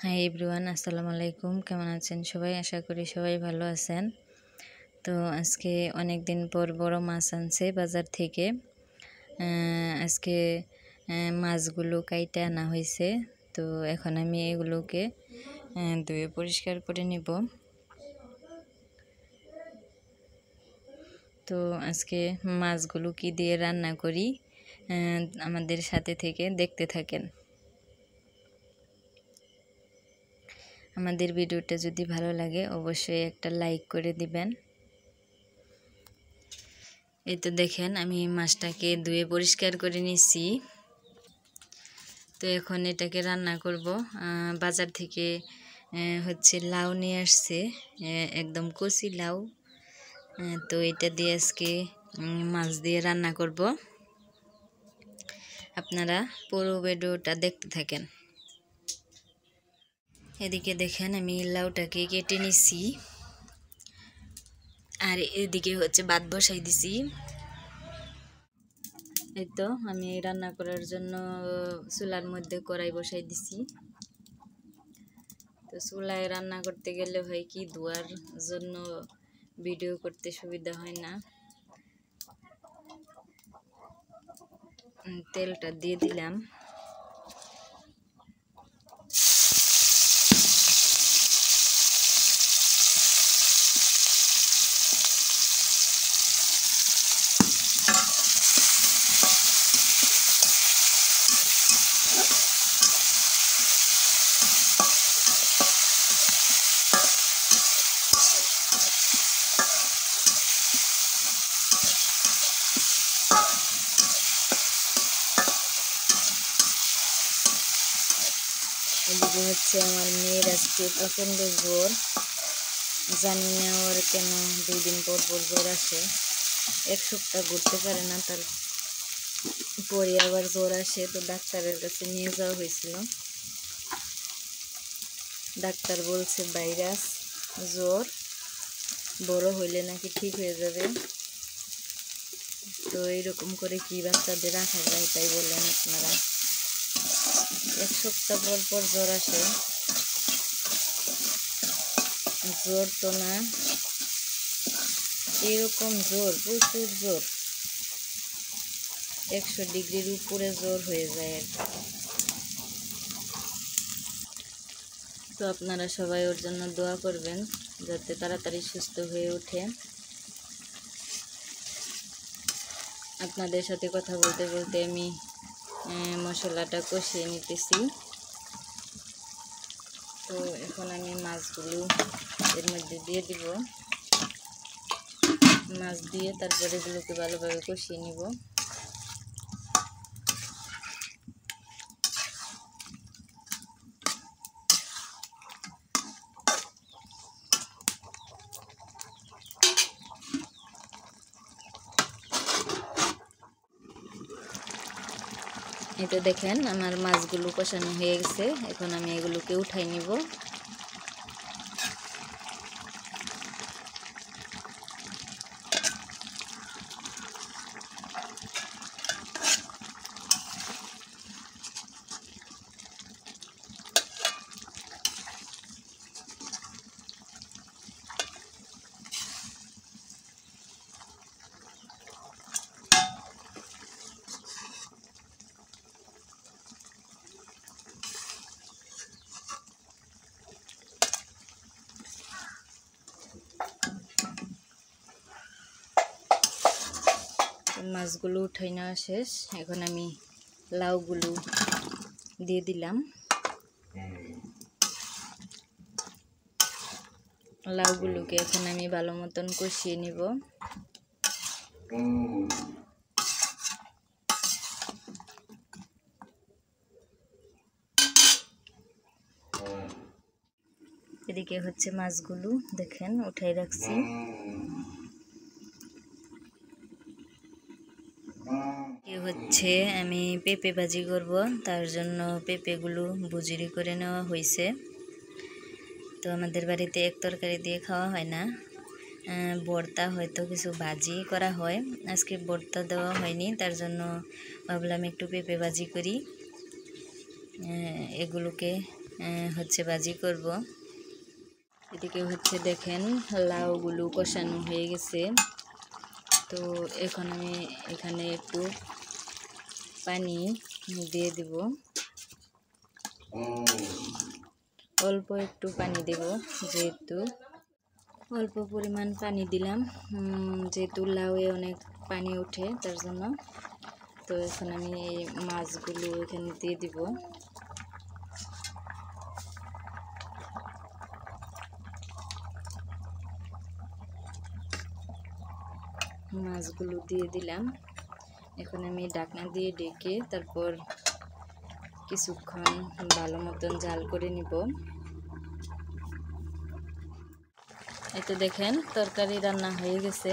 Hi everyone, আসসালামু আলাইকুম। কেমন আছেন সবাই? আশা করি সবাই ভালো আছেন। তো আজকে অনেক দিন পর বড় মাছ আনছে বাজার থেকে। আজকে মাছগুলো কাইটে আনা হয়েছে। তো এখন আমি এগুলোকে ধুয়ে পরিষ্কার করে নিব। তো আজকে মাছগুলো কি দিয়ে রান্না করি আমাদের সাথে থেকে দেখতে থাকেন। আমাদের ভিডিওটা যদি ভালো লাগে অবশ্যই একটা লাইক করে দিবেন। এই তো দেখেন আমি মাছটাকে ধুয়ে পরিষ্কার করে নিছি। তো এখন এটাকে রান্না করব। বাজার থেকে হচ্ছে লাউ নিয়ে আসছে, একদম কচি লাউ। তো এটা দিয়ে আজকে মাছ দিয়ে রান্না করব। আপনারা পুরো ভিডিওটা দেখতে থাকেন। এদিকে দেখেন আমি লাউটাকে কেটে নিছি, আর এদিকে হচ্ছে ভাত বসাই দিছি। এই তো আমি রান্না করার জন্য চুলার মধ্যে কড়াই বসাই দিছি। তো চুলায় রান্না করতে গেলে হয় কি, ধোয়ার জন্য ভিডিও করতে সুবিধা হয় না। তেলটা দিয়ে দিলাম। এদিকে হচ্ছে আমার মেয়ের আজকে প্রচণ্ড জ্বর। জানি না ওর কেন 2 দিন পর পর জ্বর আসে। 1 সপ্তাহ ঘুরতে পারে না, তার পরে আবার জ্বর আসে। তো ডাক্তারের কাছে নিয়ে যাওয়া হয়েছিল। ডাক্তার বলছে ভাইরাস জ্বর, বড় হইলে নাকি ঠিক হয়ে যাবে। তো এইরকম করে কি বাচ্চাদের রাখা যায় তাই বলেন আপনারা। 1 সপ্তাহ পর পর জ্বর আসে। জ্বর তো না, এরকম জ্বর, প্রচুর জ্বর, 100 ডিগ্রির উপরে জ্বর হয়ে যায় আর কি। তো আপনারা সবাই ওর জন্য দোয়া করবেন যাতে তাড়াতাড়ি সুস্থ হয়ে ওঠে। আপনাদের সাথে কথা বলতে বলতে আমি মশলাটা কষিয়ে নিতেছি। তো এখন আমি মাছগুলো এর মধ্যে দিয়ে দিব। মাছ দিয়ে তারপরে এগুলোকে ভালোভাবে কষিয়ে নিব। এটা দেখেন আমার মাছগুলো কষানো হয়ে গেছে। এখন আমি এগুলোকে উঠাই নিব। মাছগুলো উঠাই নেওয়া শেষ। এখন আমি লাউগুলো দিয়ে দিলাম। লাউগুলোকে এখন আমি ভালো মতন কষিয়ে নিব। এদিকে হচ্ছে মাছগুলো দেখেন উঠাই রাখছি। হচ্ছে আমি পেঁপে ভাজি করব, তার জন্য পেঁপেগুলো বুজিরি করে নেওয়া হয়েছে। তো আমাদের বাড়িতে এক তরকারি দিয়ে খাওয়া হয় না, ভর্তা হয়তো কিছু ভাজি করা হয়। আজকে ভর্তা দেওয়া হয়নি, তার জন্য ভাবলাম একটু পেঁপে ভাজি করি। এগুলোকে হচ্ছে ভাজি করব। এদিকে হচ্ছে দেখেন লাউগুলো কষানো হয়ে গেছে। তো এখন আমি এখানে একটু পানি দিয়ে দিব, অল্প একটু পানি দেব, যেহেতু অল্প পরিমাণ পানি দিলাম, যেহেতু লাউয়ে অনেক পানি ওঠে তার জন্য। তো এখন আমি এই মাছগুলো এখানে দিয়ে দিব। মাছগুলো দিয়ে দিলাম। এখন আমি ঢাকনা দিয়ে ঢেকে তারপর কিছুক্ষণ ভালো মতন জাল করে নিব। এই তো দেখেন তরকারি রান্না হয়ে গেছে।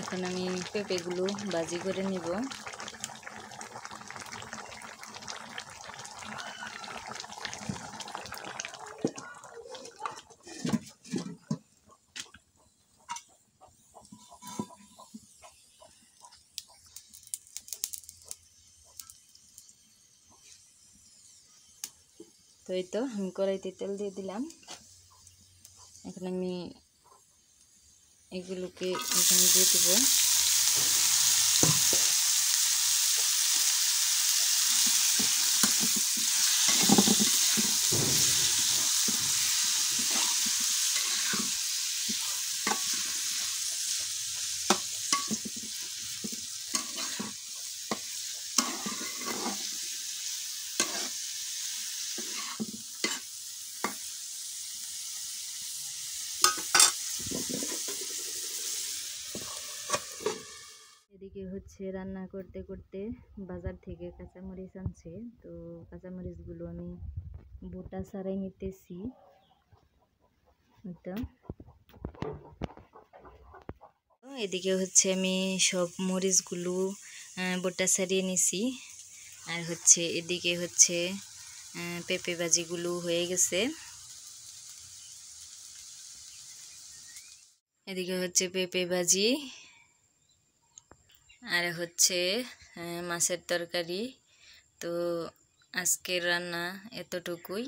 এখন আমি পেঁপেগুলো ভাজি করে নিব। তো এই তো আমি কড়াইতে তেল দিয়ে দিলাম। এখন আমি এগুলোকে এখানে দিয়ে দেবো। এদিকে হচ্ছে রান্না করতে করতে বাজার থেকে কাঁচামরিচ আনছে। তো কাঁচামরিচগুলো আমি বোটা ছাড়াই নিতেছি। তো এদিকে হচ্ছে আমি সব মরিচগুলো বোটা ছাড়িয়ে নিছি। আর হচ্ছে এদিকে হচ্ছে পেঁপে ভাজিগুলো হয়ে গেছে। এদিকে হচ্ছে পেঁপে ভাজি, আর হচ্ছে মাছের তরকারি। তো আজকের রান্না এতটুকুই।